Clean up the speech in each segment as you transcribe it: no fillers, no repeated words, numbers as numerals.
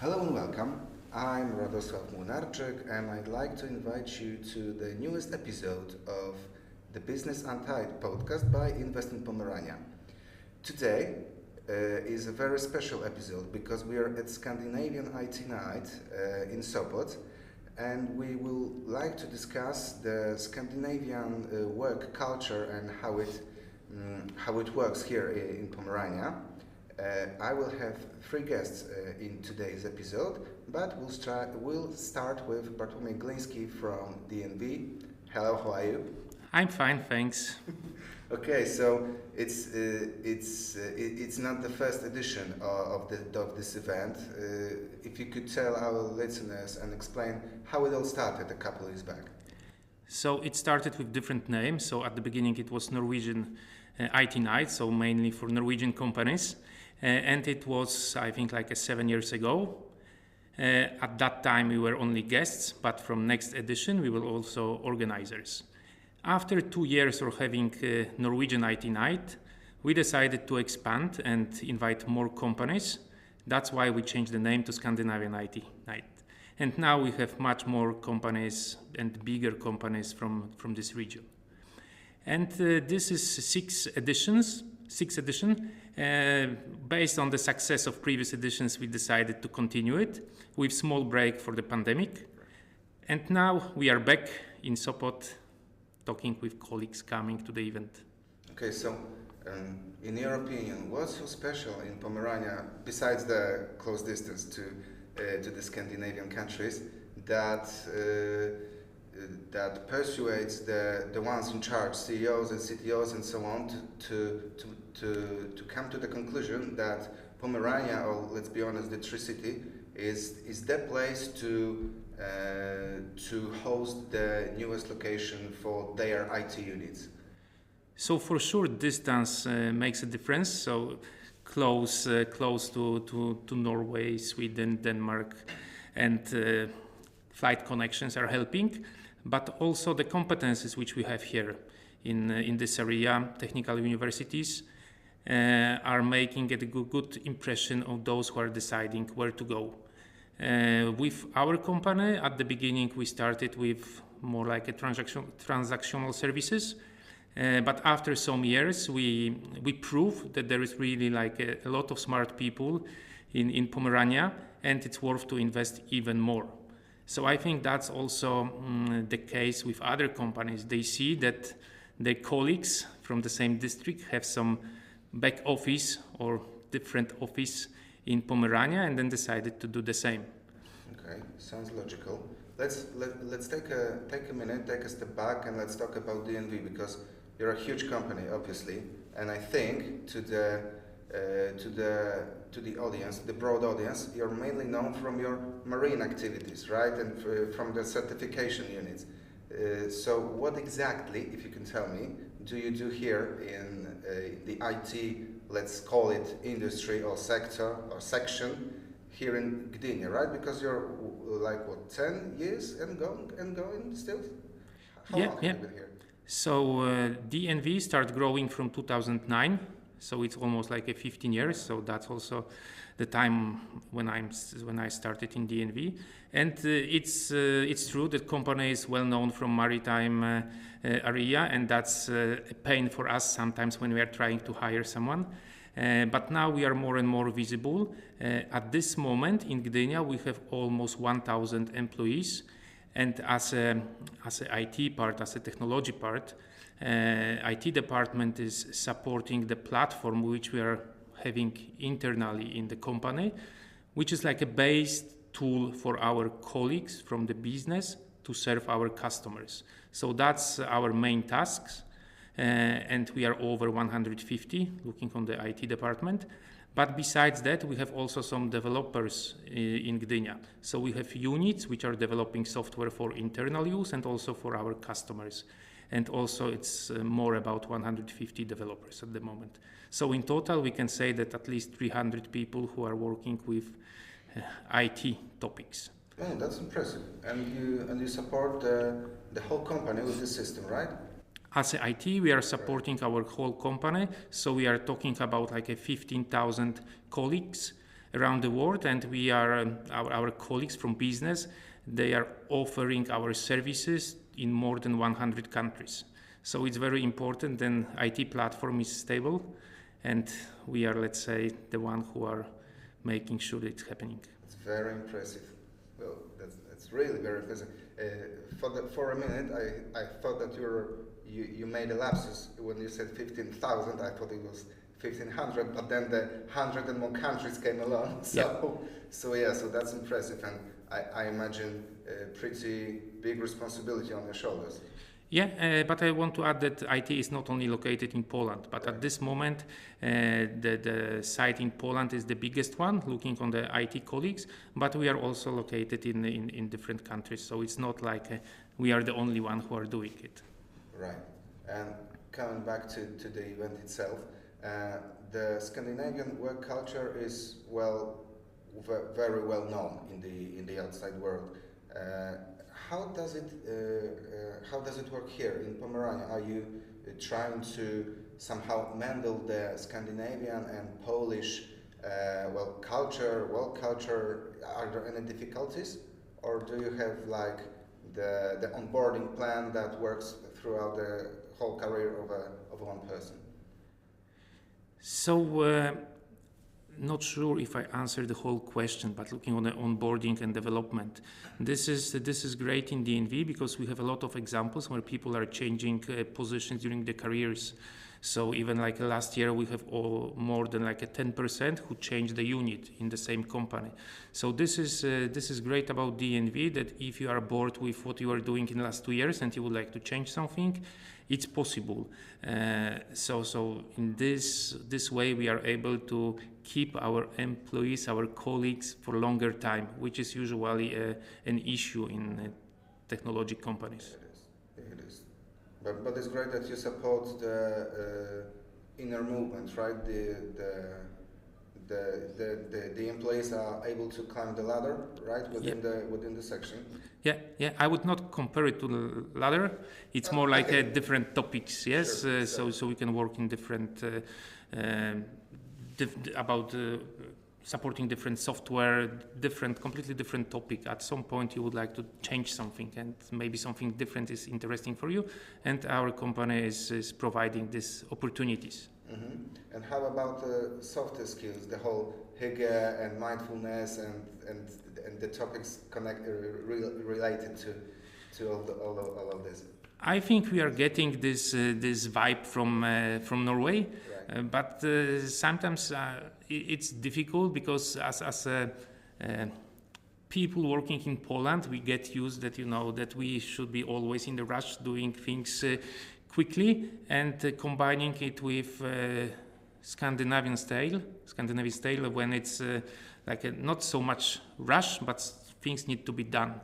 Hello and welcome. I'm Radosław Młynarczyk and I'd like to invite you to the newest episode of the Business Untied podcast by Invest in Pomerania. Today is a very special episode because we are at Scandinavian IT Night in Sopot and we will like to discuss the Scandinavian work culture and how it works here in Pomerania. I will have three guests in today's episode, but we'll start with Bartłomiej Gliński from DNV. Hello, how are you? I'm fine, thanks. Okay, so it's not the first edition of this event. If you could tell our listeners and explain how it all started a couple of years back. So it started with different names. So at the beginning it was Norwegian IT Night, so mainly for Norwegian companies. And it was, I think, like 7 years ago. At that time, we were only guests, but from next edition, we were also organizers. After 2 years of having Norwegian IT Night, we decided to expand and invite more companies. That's why we changed the name to Scandinavian IT Night. And now we have much more companies and bigger companies from this region. And this is sixth edition. Based on the success of previous editions, we decided to continue it with small break for the pandemic. And now we are back in Sopot talking with colleagues coming to the event. Okay, so in your opinion, what's so special in Pomerania, besides the close distance to the Scandinavian countries, that persuades the ones in charge, CEOs and CTOs and so on, to come to the conclusion that Pomerania, or let's be honest, the Tri-City, is the place to host the newest location for their IT units? So for sure, distance makes a difference. So close to Norway, Sweden, Denmark, and flight connections are helping. But also the competences which we have here in this area, technical universities, are making a good impression of those who are deciding where to go. With our company, at the beginning we started with more like a transactional services, but after some years we proved that there is really like a lot of smart people in Pomerania, and it's worth to invest even more. So I think that's also the case with other companies. They see that their colleagues from the same district have some back office or different office in Pomerania, and then decided to do the same. Okay, sounds logical. Let's take a minute, take a step back, and let's talk about DNV, because you're a huge company, obviously, and I think to the audience, the broad audience, you're mainly known from your marine activities, right, and from the certification units. So what exactly, if you can tell me, do you do here in the IT, let's call it industry or sector or section here in Gdynia, right? Because you're like 10 years and going still? How long have you been here? So DNV started growing from 2009. So it's almost like 15 years. So that's also the time when I started in DNV. And it's true that company is well known from maritime area, and that's a pain for us sometimes when we are trying to hire someone. But now we are more and more visible. At this moment in Gdynia we have almost 1,000 employees, and as a IT part, as a technology part, IT department is supporting the platform which we are having internally in the company, which is like a base tool for our colleagues from the business to serve our customers. So that's our main tasks, and we are over 150 looking on the IT department. But besides that, we have also some developers in Gdynia. So we have units which are developing software for internal use and also for our customers. And also it's more about 150 developers at the moment. So in total, we can say that at least 300 people who are working with IT topics. Oh, that's impressive. And you support the whole company with this system, right? As a IT, we are supporting our whole company. So we are talking about like 15,000 colleagues around the world, and we are our colleagues from business. They are offering our services in more than 100 countries. So it's very important. Then IT platform is stable, and we are, let's say, the one who are making sure it's happening. It's very impressive. Well, that's really very impressive. For a minute, I thought that you made a lapsus when you said 15,000. I thought it was 1,500, but then the 100 and more countries came along. So that's impressive, and I imagine a pretty big responsibility on your shoulders. Yeah, but I want to add that IT is not only located in Poland, but at this moment, the site in Poland is the biggest one, looking on the IT colleagues, but we are also located in different countries, so it's not like we are the only one who are doing it. Right, and coming back to the event itself, the Scandinavian work culture is very well known in the outside world. How does it work here in Pomerania? Are you trying to somehow mendel the Scandinavian and Polish work culture? Are there any difficulties, or do you have like the onboarding plan that works throughout the whole career of one person? So. Not sure if I answered the whole question, but looking on the onboarding and development, this is great in DNV because we have a lot of examples where people are changing positions during their careers. So even like last year, we have more than like a 10% who changed the unit in the same company. So this is great about DNV, that if you are bored with what you are doing in the last 2 years and you would like to change something, it's possible. So in this way, we are able to keep our employees, our colleagues for longer time, which is usually an issue in technology companies. It is. But it's great that you support the inner movement, right? The employees are able to climb the ladder, right, within the section. Yeah. I would not compare it to the ladder. It's more like different topics. Yes. Sure. So we can work in different about supporting different software, completely different topic. At some point, you would like to change something, and maybe something different is interesting for you, and our company is providing these opportunities. Mm-hmm. And how about the softer skills, the whole hygge and mindfulness and the topics related to all of this? I think we are getting this vibe from Norway, right. But sometimes it's difficult because as people working in Poland, we get used that we should be always in the rush doing things quickly, and combining it with Scandinavian style when it's not so much rush, but things need to be done.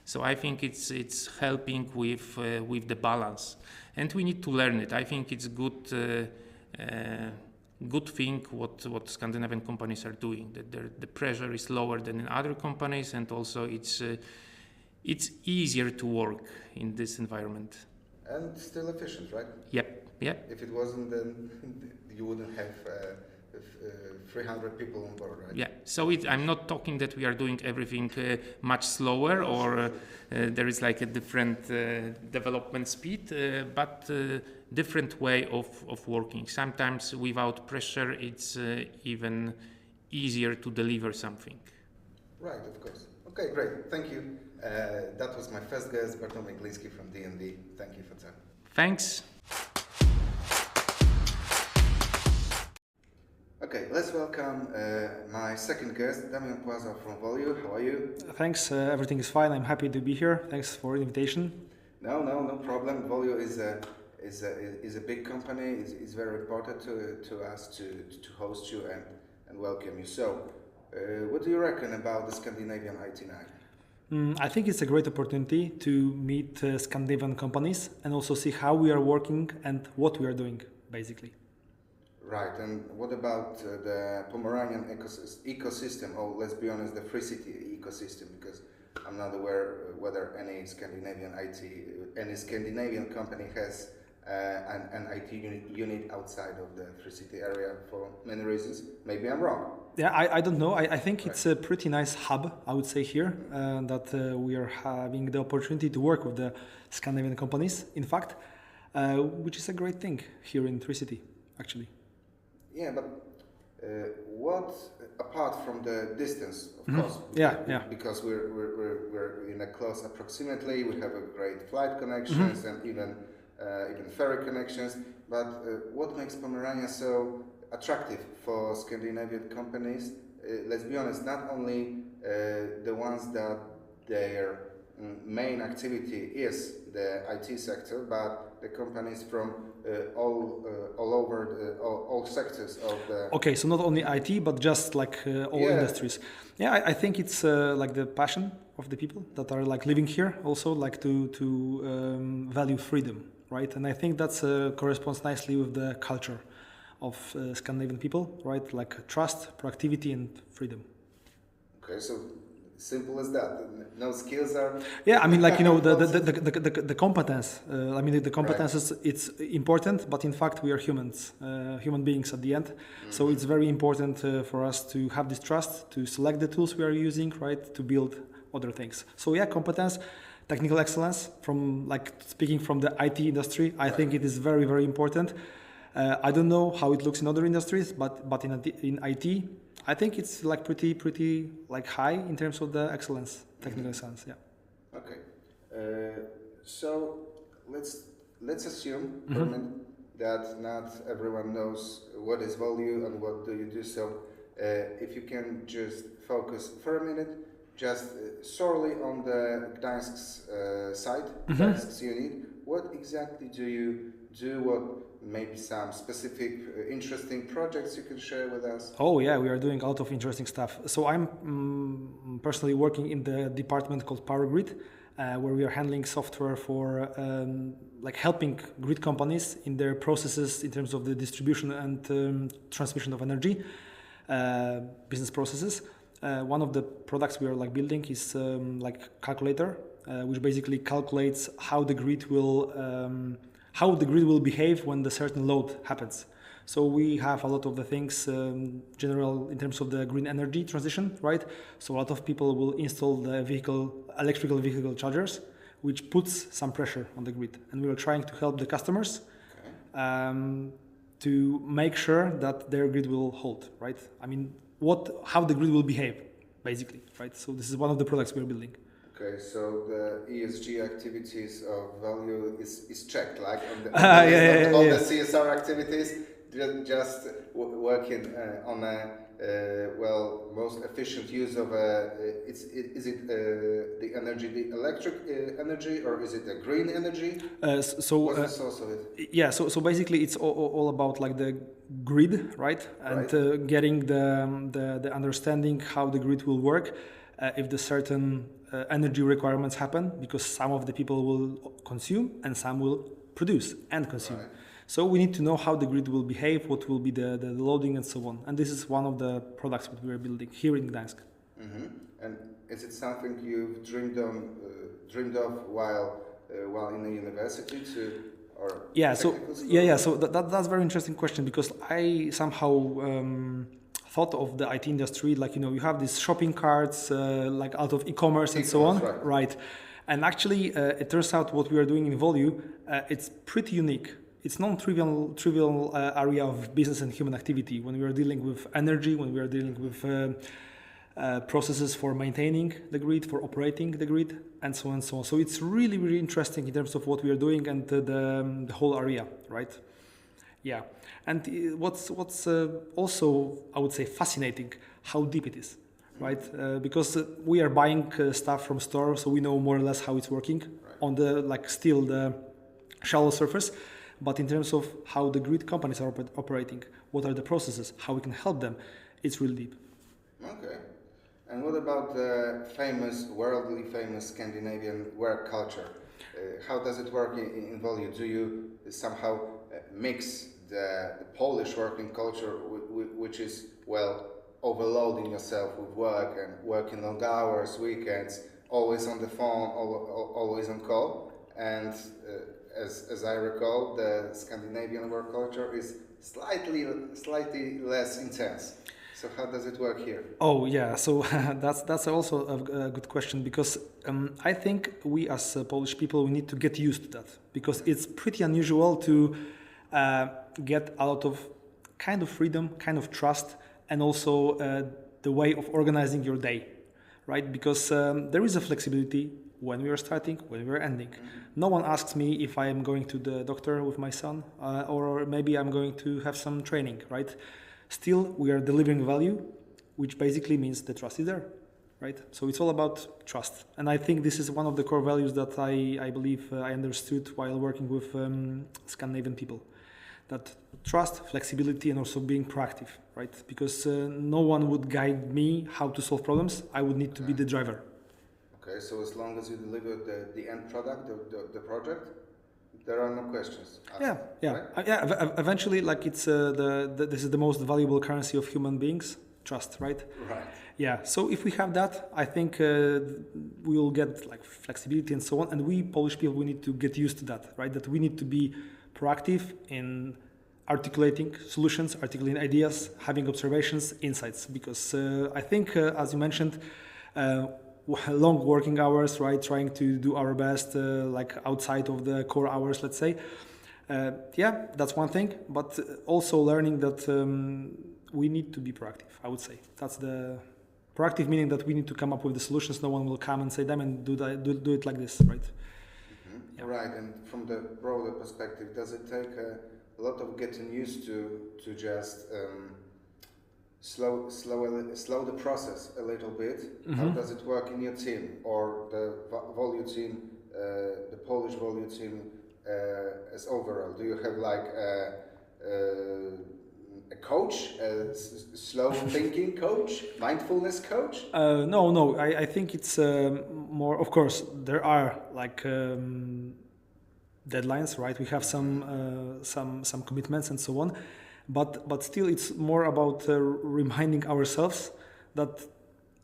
So I think it's helping with the balance, and we need to learn it. I think it's good thing what Scandinavian companies are doing. That the pressure is lower than in other companies, and also it's easier to work in this environment. And still efficient, right? Yep. If it wasn't, then you wouldn't have 300 people on board, right? Yeah. So I'm not talking that we are doing everything much slower, or there is like a different development speed, but different way of working. Sometimes without pressure, it's even easier to deliver something. Right, of course. Okay, great. Thank you. That was my first guest, Bartłomiej Gliński from DNV. Thank you for that. Thanks. Okay, let's welcome my second guest, Damian Płaza from Volue. How are you? Thanks, everything is fine. I'm happy to be here. Thanks for the invitation. No problem. Volue is a big company. It's very important to us to host you and welcome you. So, what do you reckon about the Scandinavian IT Night? I think it's a great opportunity to meet Scandinavian companies and also see how we are working and what we are doing, basically. Right, and what about the Pomeranian ecosystem, or let's be honest, the Free City ecosystem, because I'm not aware whether any Scandinavian company has an IT unit outside of the Free City area for many reasons. Maybe I'm wrong. Yeah, I don't know. I think it's a pretty nice hub, I would say here, that we are having the opportunity to work with the Scandinavian companies, in fact, which is a great thing here in Tricity, actually. Yeah, but what apart from the distance, of course, because we're in a close proximity, we have a great flight connections and even ferry connections. But what makes Pomerania so attractive for Scandinavian companies? Let's be honest, not only the ones that their main activity is the IT sector, but the companies from all over all sectors of the. Okay, so not only IT, but just like all industries. Yeah, I think it's like the passion of the people that are like living here, also like to value freedom, right? And I think that's corresponds nicely with the culture of Scandinavian people, right? Like trust, proactivity, and freedom. Okay, so simple as that. No skills are. Yeah, I mean, like the competence. I mean, the competences. Right. It's important, but in fact, we are humans, human beings at the end. Mm-hmm. So it's very important for us to have this trust, to select the tools we are using, right, to build other things. So yeah, competence, technical excellence. From like speaking from the IT industry, I think it is very, very important. I don't know how it looks in other industries, but in IT. I think it's like pretty like high in terms of the excellence, technical excellence. Yeah. Okay. So let's assume for a minute that not everyone knows what is Volue and what do you do. So if you can just focus for a minute, just solely on the Gdańsk's side, Gdańsk's unit. What exactly do you do? What maybe some specific interesting projects you can share with us? Oh yeah, we are doing a lot of interesting stuff. So I'm personally working in the department called Power Grid, where we are handling software for like helping grid companies in their processes in terms of the distribution and transmission of energy, business processes. One of the products we are like building is like calculator, which basically calculates how the grid will behave when the certain load happens. So we have a lot of the things general in terms of the green energy transition, right? So a lot of people will install the electrical vehicle chargers, which puts some pressure on the grid. And we are trying to help the customers to make sure that their grid will hold, right? I mean, how the grid will behave, basically, right? So this is one of the products we're building. Okay, so the ESG activities of Volue is checked, like on the the CSR activities, just working on a most efficient use of is it the energy, the electric energy, or is it the green energy? What's the source of it? Yeah, so basically it's all about like the grid, right? And getting the understanding how the grid will work if the certain energy requirements happen, because some of the people will consume and some will produce and consume. Right. So we need to know how the grid will behave, what will be the loading and so on. And this is one of the products that we are building here in Gdańsk. Mm-hmm. And is it something you've dreamed of while in the university So that's a very interesting question, because I somehow thought of the IT industry like, you have these shopping carts like out of e-commerce and so on, right? And actually it turns out what we are doing in Volue, it's pretty unique. It's non-trivial area of business and human activity when we are dealing with energy, when we are dealing with processes for maintaining the grid, for operating the grid, and so on and so on. So it's really, really interesting in terms of what we are doing and the whole area, right? Yeah. And what's also, I would say, fascinating, how deep it is, right? Because we are buying stuff from stores, so we know more or less how it's working on the shallow surface. But in terms of how the grid companies are operating, what are the processes, how we can help them, it's really deep. Okay. And what about the worldly famous Scandinavian work culture? How does it work in Volue? Do you somehow mix the Polish working culture, which is, overloading yourself with work and working long hours, weekends, always on the phone, always on call, and as I recall, the Scandinavian work culture is slightly less intense. So how does it work here? Oh yeah, so that's also a good question, because I think we as Polish people, we need to get used to that, because it's pretty unusual to get a lot of kind of freedom, kind of trust, and also the way of organizing your day, right? Because there is a flexibility when we are starting, when we are ending. No one asks me if I am going to the doctor with my son, or maybe I'm going to have some training, right? Still, we are delivering value, which basically means the trust is there, right? So it's all about trust. And I think this is one of the core values that I believe I understood while working with Scandinavian people. That trust, flexibility, and also being proactive, right? Because no one would guide me how to solve problems. I would need to be the driver. Okay, so as long as you deliver the end product, the project, there are no questions asked, right? Eventually, like it's this is the most valuable currency of human beings, trust, right? Right. Yeah. So if we have that, I think we will get like flexibility and so on. And we Polish people, we need to get used to that, right? That we need to be proactive in articulating solutions, articulating ideas, having observations, insights. Because I think, as you mentioned, long working hours, right? Trying to do our best, like outside of the core hours, let's say. Yeah, that's one thing. But also learning that we need to be proactive, I would say. That's the proactive, meaning that we need to come up with the solutions. No one will come and say them and do it like this, right? Mm-hmm. Yeah. Right. And from the broader perspective, does it take a lot of getting used to just slow the process a little bit? Mm-hmm. How does it work in your team or the Volue team, the Polish Volue team as overall? Do you have like a coach, a slow thinking coach, mindfulness coach? No. I think it's more. Of course, there are like deadlines, right? We have some commitments and so on, but still, it's more about reminding ourselves that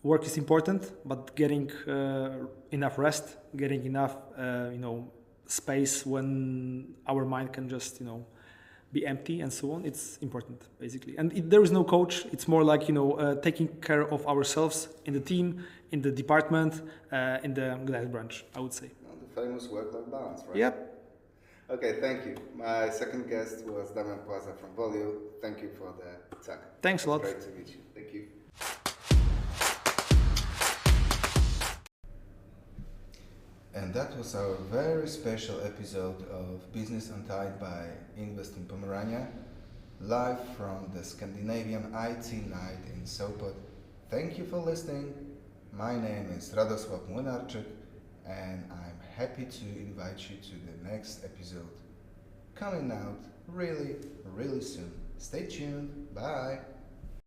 work is important, but getting enough rest, getting enough space when our mind can just be empty and so on. It's important, basically. And there is no coach. It's more like taking care of ourselves in the team, in the department, in the branch, I would say. Well, the famous work-life balance, right? Yep. Okay, thank you. My second guest was Damian Płaza from Volue. Thank you for the talk. Thanks a lot. Great to meet you. Thank you. And that was our very special episode of Business Untied by Invest in Pomerania, live from the Scandinavian IT Night in Sopot. Thank you for listening. My name is Radosław Młynarczyk, and I'm happy to invite you to the next episode, coming out really, really soon. Stay tuned. Bye.